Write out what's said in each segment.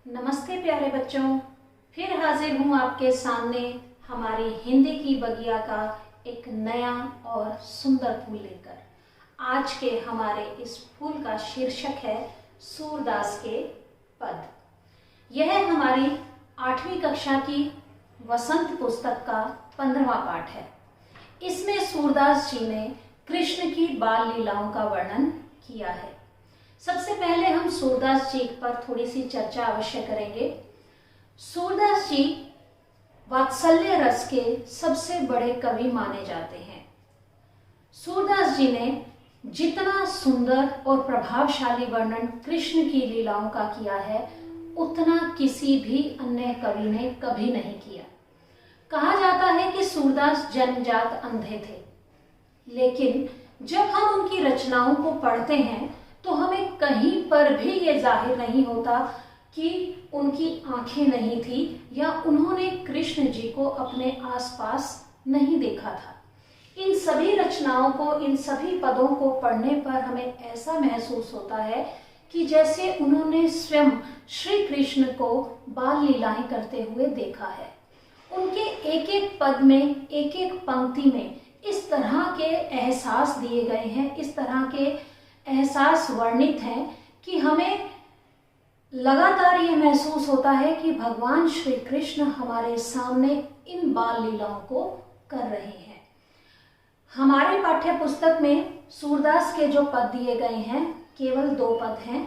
नमस्ते प्यारे बच्चों, फिर हाजिर हूँ आपके सामने हमारी हिंदी की बगिया का एक नया और सुंदर फूल लेकर। आज के हमारे इस फूल का शीर्षक है सूरदास के पद। यह हमारी 8वीं कक्षा की वसंत पुस्तक का 15वां पाठ है। इसमें सूरदास जी ने कृष्ण की बाल लीलाओं का वर्णन किया है। सबसे पहले हम सूरदास जी पर थोड़ी सी चर्चा अवश्य करेंगे। सूरदास जी वात्सल्य रस के सबसे बड़े कवि माने जाते हैं। सूरदास जी ने जितना सुंदर और प्रभावशाली वर्णन कृष्ण की लीलाओं का किया है, उतना किसी भी अन्य कवि ने कभी नहीं किया। कहा जाता है कि सूरदास जन्मजात अंधे थे, लेकिन जब हम उनकी रचनाओं को पढ़ते हैं तो हमें कहीं पर भी ये जाहिर नहीं होता कि उनकी आंखें नहीं थी या उन्होंने कृष्ण जी को अपने आसपास नहीं देखा था। इन सभी रचनाओं को, इन सभी पदों को पढ़ने पर हमें ऐसा महसूस होता है कि जैसे उन्होंने स्वयं श्री कृष्ण को बाल लीलाएं करते हुए देखा है। उनके एक एक पद में, एक एक पंक्ति में इस तरह के एहसास दिए गए हैं, इस तरह के एहसास वर्णित हैं कि हमें लगातार ये महसूस होता है कि भगवान श्री कृष्ण हमारे सामने इन बाल लीलाओं को कर रहे हैं। हमारे पाठ्य पुस्तक में सूरदास के जो पद दिए गए हैं, केवल 2 पद हैं।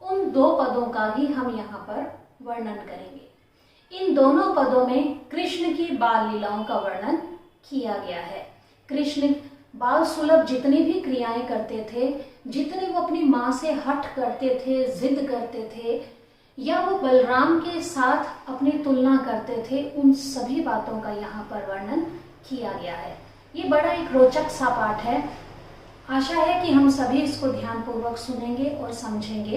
उन 2 पदों का ही हम यहाँ पर वर्णन करेंगे। इन दोनों पदों में कृष्ण की बाल लीलाओं का वर्णन किया गया है। कृष्ण बाल सुलभ जितनी भी क्रियाएं करते थे, जितने वो अपनी माँ से हठ करते थे, जिद करते थे, या वो बलराम के साथ अपनी तुलना करते थे, उन सभी बातों का यहाँ पर वर्णन किया गया है। ये बड़ा एक रोचक सा पाठ है। आशा है कि हम सभी इसको ध्यानपूर्वक सुनेंगे और समझेंगे।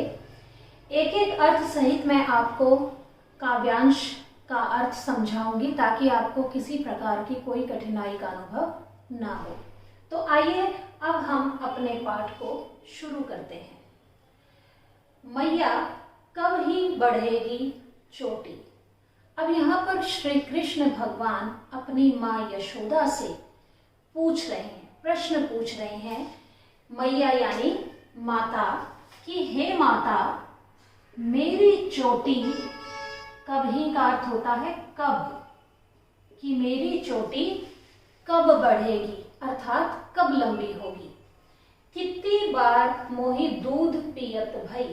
एक एक अर्थ सहित मैं आपको काव्यांश का अर्थ समझाऊंगी ताकि आपको किसी प्रकार की कोई कठिनाई का अनुभव ना हो। तो आइए अब हम अपने पाठ को शुरू करते हैं। मैया कब ही बढ़ेगी चोटी। अब यहाँ पर श्री कृष्ण भगवान अपनी माँ यशोदा से पूछ रहे हैं, प्रश्न पूछ रहे हैं। मैया यानी माता कि हे माता, मेरी चोटी, कब ही का अर्थ होता है कब, कि मेरी चोटी कब बढ़ेगी, अर्थात कब लंबी होगी। कितनी बार मोही दूध पियत भई।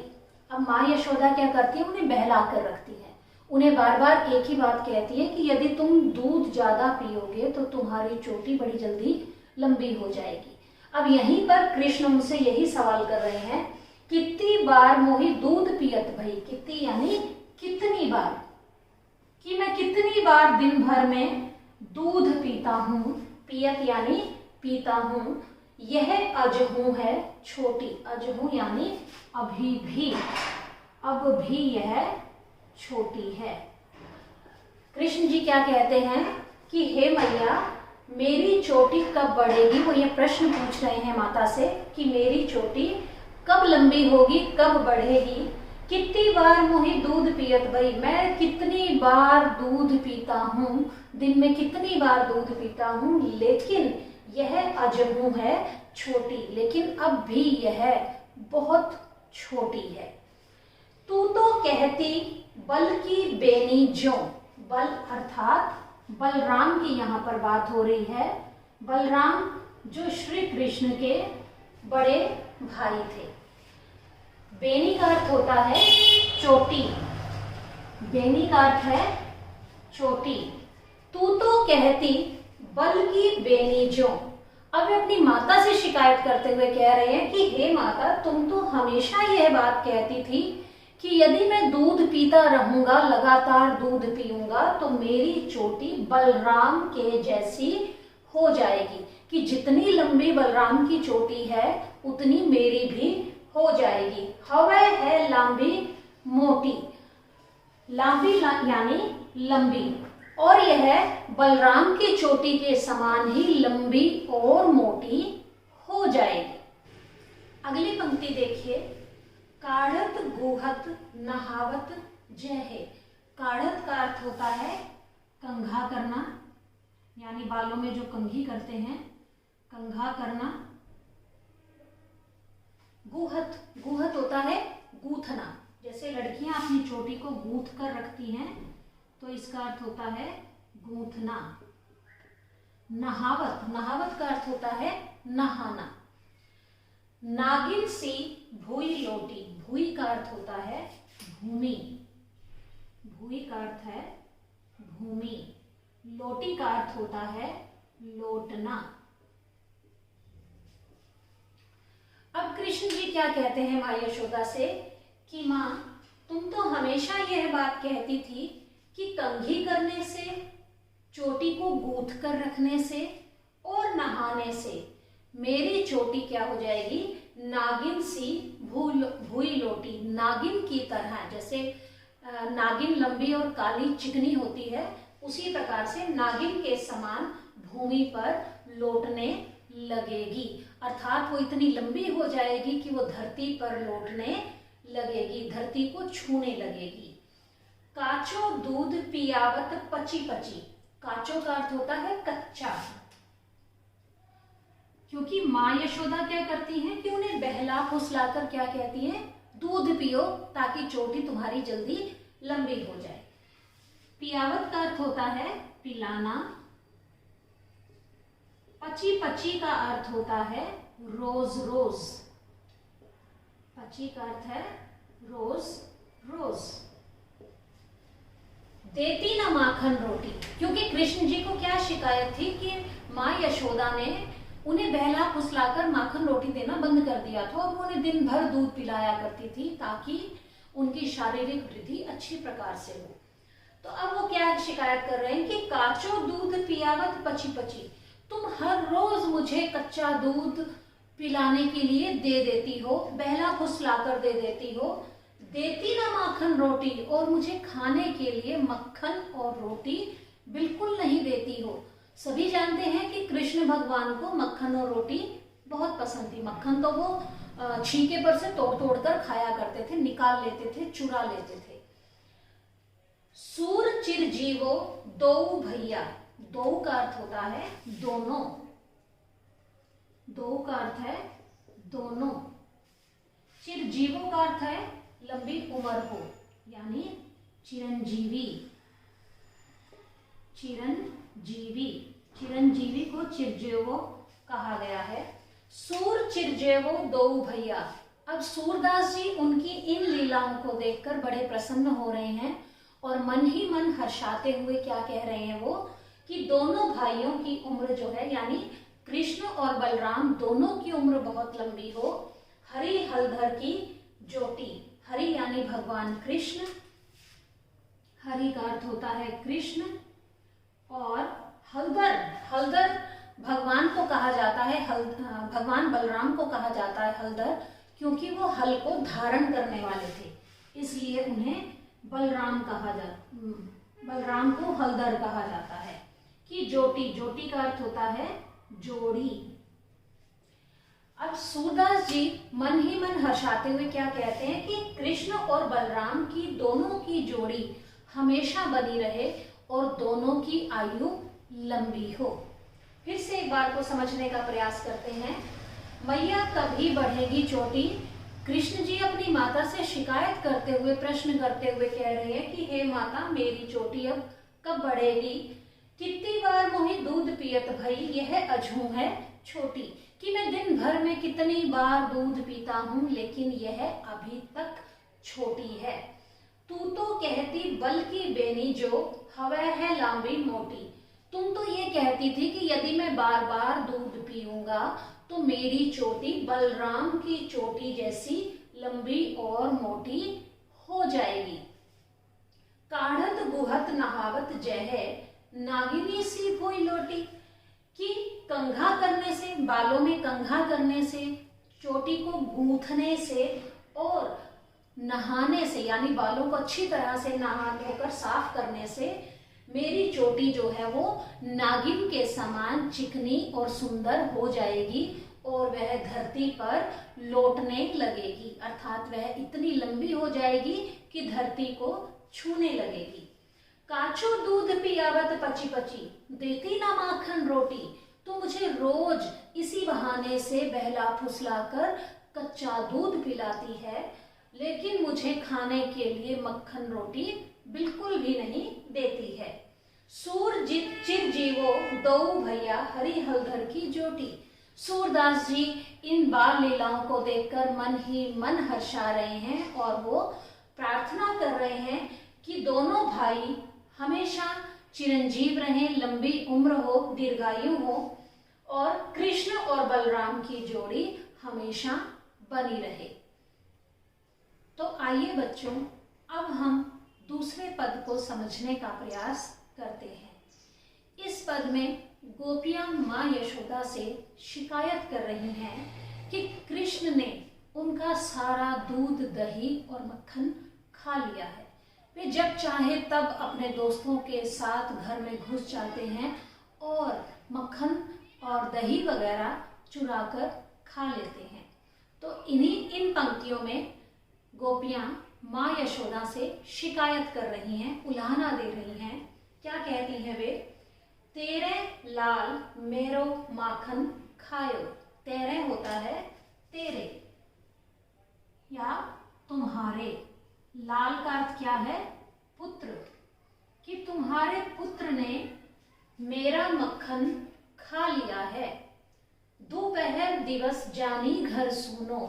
अब माँ यशोदा क्या करती है, उन्हें बहला कर रखती है। उन्हें बार बार एक ही बात कहती है कि यदि तुम दूध ज्यादा पियोगे तो तुम्हारी चोटी बड़ी जल्दी लंबी हो जाएगी। अब यहीं पर कृष्ण उनसे यही सवाल कर रहे हैं, कितनी बार मोही दूध पियत भई। कितनी यानी कितनी बार, कि मैं कितनी बार दिन भर में दूध पीता हूँ। पियत यानी पीता हूँ। यह अजहू है छोटी। अजहू यानी अभी भी, अब भी यह छोटी है। कृष्ण जी क्या कहते हैं कि हे मैया, मेरी चोटी कब बढ़ेगी। वो ये प्रश्न पूछ रहे हैं माता से कि मेरी चोटी कब लंबी होगी, कब बढ़ेगी। कितनी बार मोही दूध पियत भई, मैं कितनी बार दूध पीता हूँ, दिन में कितनी बार दूध पीता हूँ, लेकिन यह अजहू है छोटी, लेकिन अब भी यह बहुत छोटी है। तू तो कहती बल की बेनी ज्यों। बल अर्थात बलराम की यहाँ पर बात हो रही है। बलराम जो श्री कृष्ण के बड़े भाई थे। बेनी का अर्थ होता है चोटी। बेनी का अर्थ है चोटी। तू तो कहती बल की बेनी ज्यों। अब वे अपनी माता से शिकायत करते हुए कह रहे हैं कि हे माता, तुम तो हमेशा यह बात कहती थी कि यदि मैं दूध पीता रहूंगा, लगातार दूध पीऊंगा, तो मेरी चोटी बलराम के जैसी हो जाएगी, कि जितनी लंबी बलराम की चोटी है उतनी मेरी भी हो जाएगी। हवे है लांबी मोटी। लांबी यानी लंबी, और यह बलराम की चोटी के समान ही लंबी और मोटी हो जाएगी। अगली पंक्ति देखिए। काढ़त गुहत नहावत जय है। काढ़त का अर्थ होता है कंघा करना, यानी बालों में जो कंघी करते हैं, कंघा करना। गुहत, गुहत होता है गूथना, जैसे लड़कियां अपनी चोटी को गूंथ कर रखती हैं, तो इसका अर्थ होता है गूंथना। नहावत, नहावत का अर्थ होता है नहाना। नागिन सी भूई लोटी, भूई का अर्थ होता है भूमि, भूई का अर्थ है भूमि, लोटी का अर्थ होता है लौटना। अब कृष्ण जी क्या कहते हैं माँ यशोदा से कि माँ, तुम तो हमेशा यह बात कहती थी कि कंघी करने से, चोटी को गूंथ कर रखने से और नहाने से मेरी चोटी क्या हो जाएगी, नागिन सी भूई लोटी, नागिन की तरह। जैसे नागिन लंबी और काली चिकनी होती है, उसी प्रकार से नागिन के समान भूमि पर लौटने लगेगी, अर्थात वो इतनी लंबी हो जाएगी कि वो धरती पर लौटने लगेगी, धरती को छूने लगेगी। काचो दूध पियावत पची पची, काचो का अर्थ होता है कच्चा, क्योंकि माँ यशोदा क्या करती हैं कि उन्हें बहला फुसलाकर क्या कहती हैं, दूध पियो ताकि चोटी तुम्हारी जल्दी लंबी हो जाए। पियावत का अर्थ होता है पिलाना। पची पची का अर्थ होता है रोज रोज, पची का अर्थ है रोज रोज। देती ना माखन रोटी, क्योंकि कृष्ण जी को क्या शिकायत थी कि माँ यशोदा ने उन्हें बहला फुसलाकर माखन रोटी देना बंद कर दिया था और उन्हें दिन भर दूध पिलाया करती थी ताकि उनकी शारीरिक वृद्धि अच्छी प्रकार से हो। तो अब वो क्या शिकायत कर रहे हैं कि काचो दूध पियावत पची पची, तुम हर रोज मुझे कच्चा दूध पिलाने के लिए दे देती हो, बहला फुसलाकर दे देती हो, देती ना माखन रोटी, और मुझे खाने के लिए मक्खन और रोटी बिल्कुल नहीं देती हो। सभी जानते हैं कि कृष्ण भगवान को मक्खन और रोटी बहुत पसंद थी। मक्खन तो वो छींके पर से तोड़ तोड़ कर खाया करते थे, निकाल लेते थे, चुरा लेते थे। सूर चिर जीवो दो भैया, दो का अर्थ होता है दोनों, दो का अर्थ है दोनों। चिर जीवो का अर्थ है लंबी उम्र हो, यानी चिरंजीवी, चिरंजीवी, चिरंजीवी को चिरजेवो कहा गया है। सूर चिरजेवो दो भैया। अब सूरदास जी उनकी इन लीलाओं को देखकर बड़े प्रसन्न हो रहे हैं और मन ही मन हर्षाते हुए क्या कह रहे हैं वो, कि दोनों भाइयों की उम्र जो है, यानी कृष्ण और बलराम दोनों की उम्र बहुत लंबी हो। हरि हलधर की ज्योति, हरि यानी भगवान कृष्ण, हरि का अर्थ होता है कृष्ण, और हलधर, हलधर भगवान को कहा जाता है, भगवान बलराम को कहा जाता है हलधर, क्योंकि वो हल को धारण करने वाले थे, इसलिए उन्हें बलराम कहा जाता, बलराम को हलधर कहा जाता है। कि ज्योति, ज्योति का अर्थ होता है जोड़ी। अब सूरदास जी मन ही मन हर्षाते हुए क्या कहते हैं कि कृष्ण और बलराम की दोनों की जोड़ी हमेशा बनी रहे और दोनों की आयु लंबी हो। फिर से एक बार को समझने का प्रयास करते हैं। मैया कभी बढ़ेगी चोटी, कृष्ण जी अपनी माता से शिकायत करते हुए, प्रश्न करते हुए कह रहे हैं कि हे माता, मेरी चोटी अब कब बढ़ेगी। कितनी बार मोहि दूध पियत भई, यह अझू है छोटी, कि मैं दिन भर में कितनी बार दूध पीता हूं लेकिन यह अभी तक छोटी है। तू तो कहती बल की बेनी जो हवा है लांबी मोटी, तुम तो ये कहती थी कि यदि मैं बार बार दूध पीऊंगा तो मेरी चोटी बलराम की चोटी जैसी लंबी और मोटी हो जाएगी। काढ़त गुहत नहावत जय, नागिनी सी भोई लोटी, कि कंघा करने से, बालों में कंघा करने से, चोटी को गूंथने से और नहाने से, यानी बालों को अच्छी तरह से नहा धोकर साफ करने से मेरी चोटी जो है वो नागिन के समान चिकनी और सुंदर हो जाएगी और वह धरती पर लौटने लगेगी, अर्थात वह इतनी लंबी हो जाएगी कि धरती को छूने लगेगी। काचो दूध पियावत पची पची, देती ना माखन रोटी। तो मुझे रोज इसी बहाने से बहला फुसला कर कच्चा दूध पिलाती है, लेकिन मुझे खाने के लिए मक्खन रोटी बिल्कुल भी नहीं देती है। सूर चिर जीवो दो भैया हरि हलधर की जोटी। सूरदास जी इन बाल लीलाओं को देखकर मन ही मन हर्षा रहे हैं और वो प्रार्थना कर रहे हैं कि दोनों भाई हमेशा चिरंजीव रहें, लंबी उम्र हो, दीर्घायु हो और कृष्ण और बलराम की जोड़ी हमेशा बनी रहे। तो आइए बच्चों, अब हम दूसरे पद को समझने का प्रयास करते हैं। इस पद में गोपियां मां यशोदा से शिकायत कर रही हैं कि कृष्ण ने उनका सारा दूध, दही और मक्खन खा लिया है। वे जब चाहे तब अपने दोस्तों के साथ घर में घुस जाते हैं और मक्खन और दही वगैरह चुरा कर खा लेते हैं। तो इन पंक्तियों में गोपियां मां यशोदा से शिकायत कर रही हैं, उलाहना दे रही हैं। क्या कहती हैं वे? तेरे लाल मेरो माखन खायो। तेरे होता है तेरे या तुम्हारे, लाल का अर्थ क्या है? पुत्र। कि तुम्हारे पुत्र ने मेरा मक्खन खा लिया है। दोपहर दिवस जानी घर सुनो,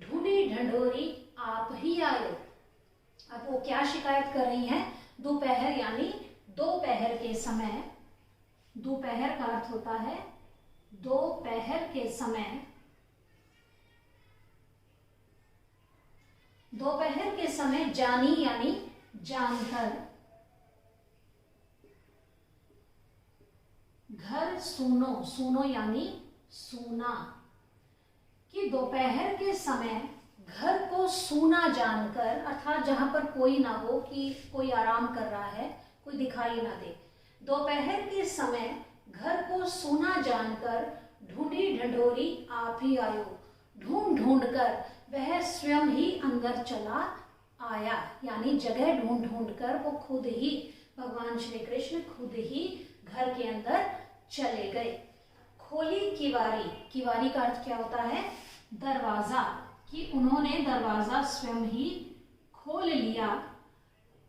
ढूंढी ढंढोरी आप ही आयो। अब वो क्या शिकायत कर रही हैं? दोपहर यानी दोपहर के समय। दोपहर का अर्थ होता है दोपहर के समय। दोपहर के समय जानी यानी जानकर, घर सुनो, सुनो यानी सूना। कि दोपहर के समय घर को सूना जानकर, अर्थात जहां पर कोई ना हो, कि कोई आराम कर रहा है, कोई दिखाई ना दे, दोपहर के समय घर को सूना जानकर ढूंढी ढंढोरी आप ही आयो। ढूंढ ढूंढ कर वह स्वयं ही अंदर चला आया, यानी जगह ढूंढ ढूंढ कर वो खुद ही, भगवान श्री कृष्ण खुद ही घर के अंदर चले गए। खोली किवारी, किवारी का अर्थ क्या होता है? दरवाजा। कि उन्होंने दरवाजा स्वयं ही खोल लिया।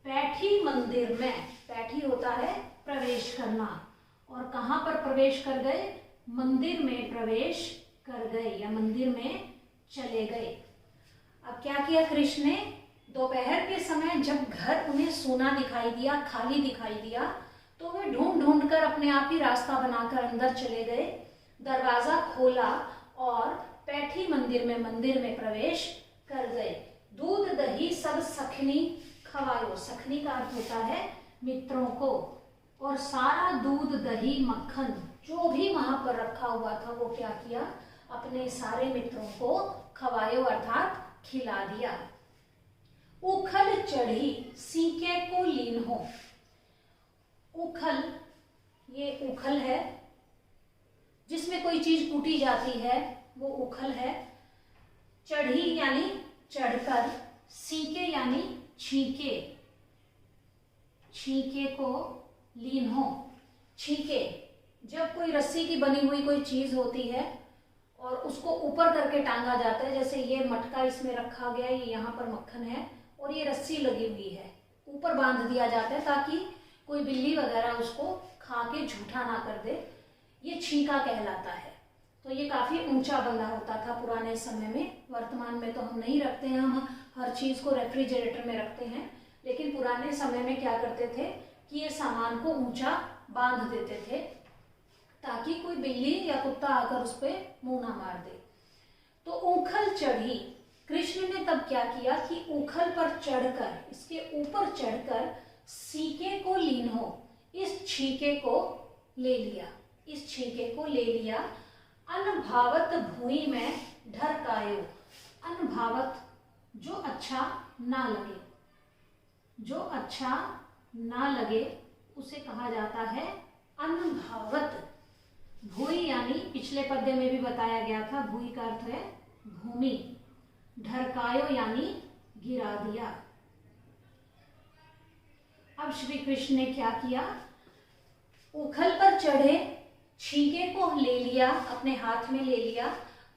पैठी मंदिर में, पैठी होता है प्रवेश करना, और कहां पर प्रवेश कर गए? मंदिर में प्रवेश कर गए या मंदिर में चले गए। अब क्या किया कृष्ण ने? दोपहर के समय जब घर उन्हें सूना दिखाई दिया, खाली दिखाई दिया, तो वे ढूंढ ढूंढ कर अपने आप ही रास्ता बनाकर अंदर चले गए, दरवाजा खोला और पैठी मंदिर में प्रवेश कर गए। दूध दही सब सखनी खवायो। सखनी का अर्थ होता है मित्रों को, और सारा दूध दही मक्खन जो भी वहां पर रखा हुआ था वो क्या किया? अपने सारे मित्रों को खवायो अर्थात खिला दिया। उखल चढ़ी सीके को लीन हो। उखल, ये उखल है जिसमें कोई चीज कूटी जाती है, वो उखल है। चढ़ी यानी चढ़कर, सीके यानी छीके, छीके को लीन हो। छीके, जब कोई रस्सी की बनी हुई कोई चीज होती है और उसको ऊपर करके टांगा जाता है, जैसे ये मटका इसमें रखा गया है, ये यहाँ पर मक्खन है और ये रस्सी लगी हुई है, ऊपर बांध दिया जाता है ताकि कोई बिल्ली वगैरह उसको खा के झूठा ना कर दे, ये छीका कहलाता है। तो ये काफी ऊंचा बंधा होता था पुराने समय में। वर्तमान में तो हम नहीं रखते हैं, हम हर चीज को रेफ्रिजरेटर में रखते हैं, लेकिन पुराने समय में क्या करते थे कि ये सामान को ऊंचा बांध देते थे ताकि कोई बिल्ली या कुत्ता आकर उस पर मुंह ना मार दे। तो उखल चढ़ी, कृष्ण ने तब क्या किया कि उखल पर चढ़कर, इसके ऊपर चढ़कर सीके को लीन हो, इस छीके को ले लिया, इस छीके को ले लिया। अनभावत भूमि में ढरकायो। अनभावत, जो अच्छा ना लगे, जो अच्छा ना लगे उसे कहा जाता है अनभावत। भूमि यानी पिछले पद्य में भी बताया गया था, भूमि का अर्थ है भूमि। ढरकायो यानी गिरा दिया। अब श्री कृष्ण ने क्या किया, उखल पर चढ़े, छीके को ले लिया, अपने हाथ में ले लिया,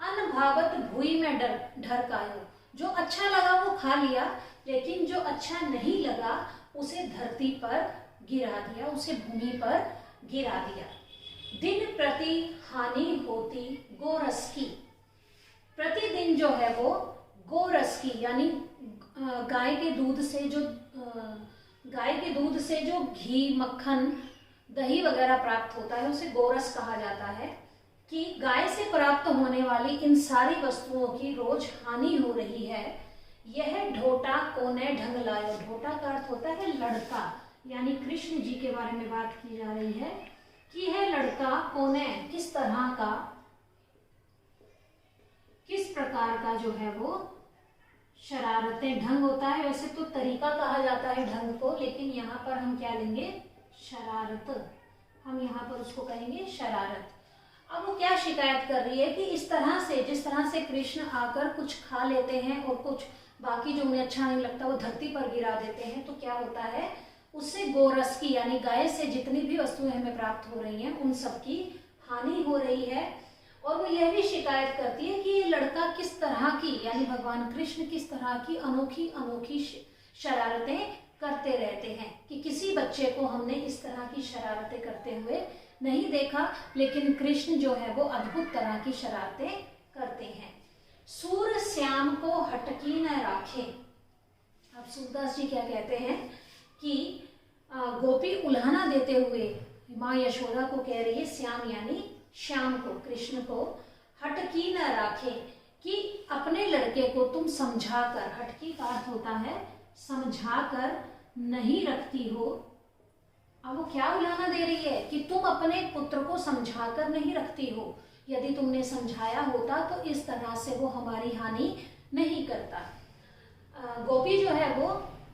अनभावत भुई में ढरकायो, जो अच्छा लगा वो खा लिया, लेकिन जो अच्छा नहीं लगा उसे धरती पर गिरा दिया, उसे भूमि पर गिरा दिया। दिन प्रति हानि होती गोरस की, प्रतिदिन जो है वो गोरस की यानी गाय के दूध से जो घी, मक्खन, दही वगैरह प्राप्त होता है उसे गोरस कहा जाता है, कि गाय से प्राप्त होने वाली इन सारी वस्तुओं की रोज हानि हो रही है। यह ढोटा कोने ढंग लायो, ढोटा का अर्थ होता है लड़का, यानी कृष्ण जी के बारे में बात की जा रही है कि यह लड़का कोने किस तरह का, किस प्रकार का जो है वो शरारतें, ढंग होता है वैसे तो तरीका कहा जाता है ढंग को, लेकिन यहाँ पर हम क्या लेंगे, शरारत, हम यहाँ पर उसको कहेंगे शरारत। अब वो क्या शिकायत कर रही है कि इस तरह से, जिस तरह से कृष्ण आकर कुछ खा लेते हैं और कुछ बाकी जो उन्हें अच्छा नहीं लगता वो धरती पर गिरा देते हैं, तो क्या होता है, उससे गोरस की यानी गाय से जितनी भी वस्तुएं हमें प्राप्त हो रही हैं उन सब की हानि हो रही है। और वो यह भी शिकायत करती है कि ये लड़का किस तरह की, यानी भगवान कृष्ण किस तरह की अनोखी अनोखी शरारतें करते रहते हैं, कि किसी बच्चे को हमने इस तरह की शरारतें करते हुए नहीं देखा, लेकिन कृष्ण जो है वो अद्भुत तरह की शरारतें करते हैं। सूर श्याम को हटकी न राखे। अब सूरदास जी क्या कहते हैं कि गोपी उल्हाना देते हुए माँ यशोदा को कह रही है, श्याम यानी श्याम को, कृष्ण को, हटकी न राखे, कि अपने लड़के को तुम समझाकर, हटकी का अर्थ होता है समझाकर नहीं रखती हो। अब वो क्या उल्हाना दे रही है कि तुम अपने पुत्र को समझाकर नहीं रखती हो, यदि तुमने समझाया होता तो इस तरह से वो हमारी हानि नहीं करता। गोपी जो है वो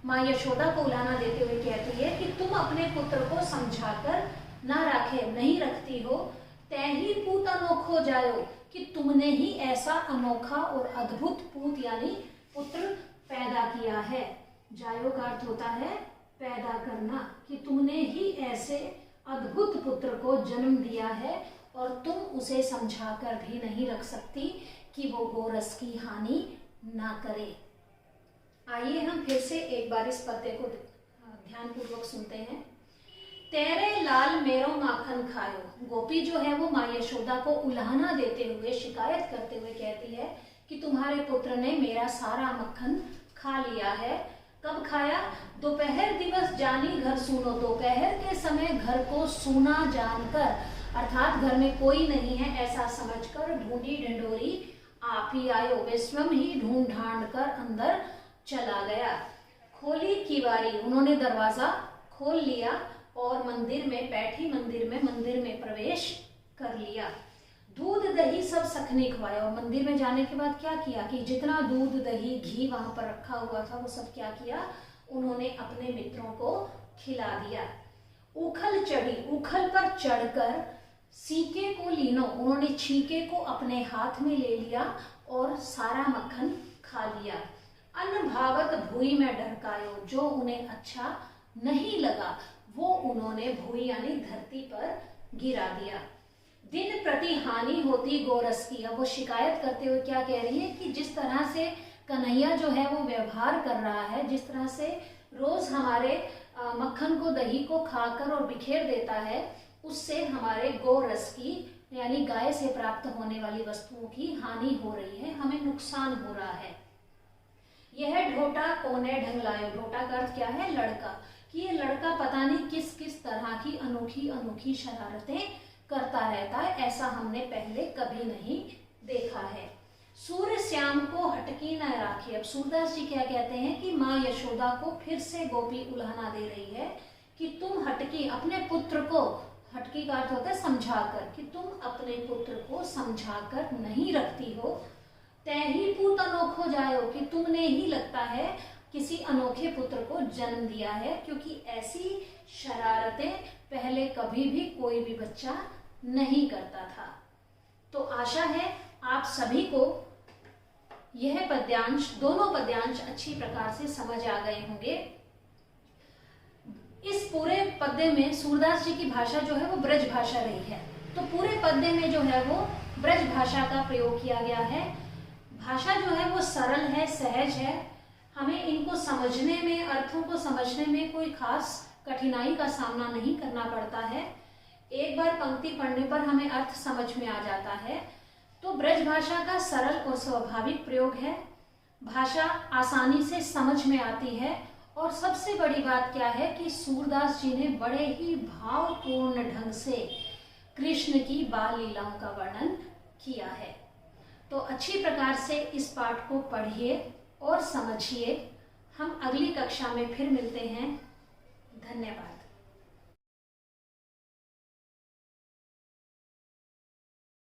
माँ यशोदा को उल्हाना देते हुए कहती है कि तुम अपने पुत्र को समझाकर ना रखे, नहीं रखती हो, तैही पूत अनोखो जायो, कि तुमने ही ऐसा अनोखा और अद्भुत पूत यानी पुत्र पैदा किया है। जायो का अर्थ होता है पैदा करना, कि तुमने ही ऐसे अद्भुत पुत्र को जन्म दिया है और तुम उसे समझाकर भी नहीं रख सकती कि वो गोरस की हानि ना करे। आइए हम फिर से एक बार इस पद्य को ध्यानपूर्वक सुनते हैं। तेरे लाल मेरो माखन खायो। गोपी जो है वो माँ यशोदा को उल्हाना देते हुए, शिकायत करते हुए कहती है कि तुम्हारे पुत्र ने मेरा सारा मक्खन खा लिया है। कब खाया? दोपहर दिवस जानी घर सुनो, दोपहर के समय घर को सूना जानकर, अर्थात घर में कोई नहीं है ऐसा समझकर, ढूंढी ढिंडोरी आप ही आयो, वे स्वयं ही ढूंढ ढांड कर अंदर चला गया। खोली किवारी, उन्होंने दरवाजा खोल लिया और मंदिर में प्रवेश कर लिया। दूध दही सब सखने खवाया, और मंदिर में जाने के बाद क्या किया कि जितना दूध दही घी वहां पर रखा हुआ था वो सब क्या किया, उन्होंने अपने मित्रों को खिला दिया। उखल चढ़ी, उखल पर चढ़कर सीके को लीनो, उन्होंने छीके को अपने हाथ में ले लिया और सारा मक्खन खा लिया। अन्न भावत भुई में ढरकायो, जो उन्हें अच्छा नहीं लगा वो उन्होंने भुई यानी धरती पर गिरा दिया। दिन प्रति हानि होती गोरस की, अब वो शिकायत करते हुए क्या कह रही है कि जिस तरह से कन्हैया जो है वो व्यवहार कर रहा है, जिस तरह से रोज हमारे मक्खन को दही को खाकर और बिखेर देता है, उससे हमारे गोरस की यानी गाय से प्राप्त होने वाली वस्तुओं की हानि हो रही है, हमें नुकसान हो रहा है। यह ढोटा कोने ढंग लायो, ढोटा का अर्थ क्या है, लड़का, कि ये लड़का पता नहीं किस किस तरह की अनोखी अनोखी शरारतें करता रहता है, ऐसा हमने पहले कभी नहीं देखा है। सूर्य श्याम को हटकी न राखी। अब सूरदास जी क्या कहते हैं कि माँ यशोदा को फिर से गोपी उल्हाना दे रही है कि तुम हटकी, अपने पुत्र को, हटकी का अर्थ होता है समझाकर, कि तुम अपने पुत्र को समझाकर नहीं रखती हो। तैही पूत अनोखो जायो, कि तुमने ही लगता है किसी अनोखे पुत्र को जन्म दिया है, क्योंकि ऐसी शरारतें पहले कभी भी कोई भी बच्चा नहीं करता था। तो आशा है आप सभी को यह पद्यांश, दोनों पद्यांश अच्छी प्रकार से समझ आ गए होंगे। इस पूरे पद्य में सूरदास जी की भाषा जो है वो ब्रज भाषा रही है। तो पूरे पद्य में जो है वो ब्रज भाषा का प्रयोग किया गया है। भाषा जो है वो सरल है, सहज है। हमें इनको समझने में, अर्थों को समझने में कोई खास कठिनाई का सामना नहीं करना पड़ता है। एक बार पंक्ति पढ़ने पर हमें अर्थ समझ में आ जाता है। तो ब्रज भाषा का सरल और स्वाभाविक प्रयोग है। भाषा आसानी से समझ में आती है। और सबसे बड़ी बात क्या है कि सूरदास जी ने बड़े ही भावपूर्ण ढंग से कृष्ण की बाल लीलाओं का वर्णन किया है। तो अच्छी प्रकार से इस पाठ को पढ़िए और समझिए। हम अगली कक्षा में फिर मिलते हैं। धन्यवाद।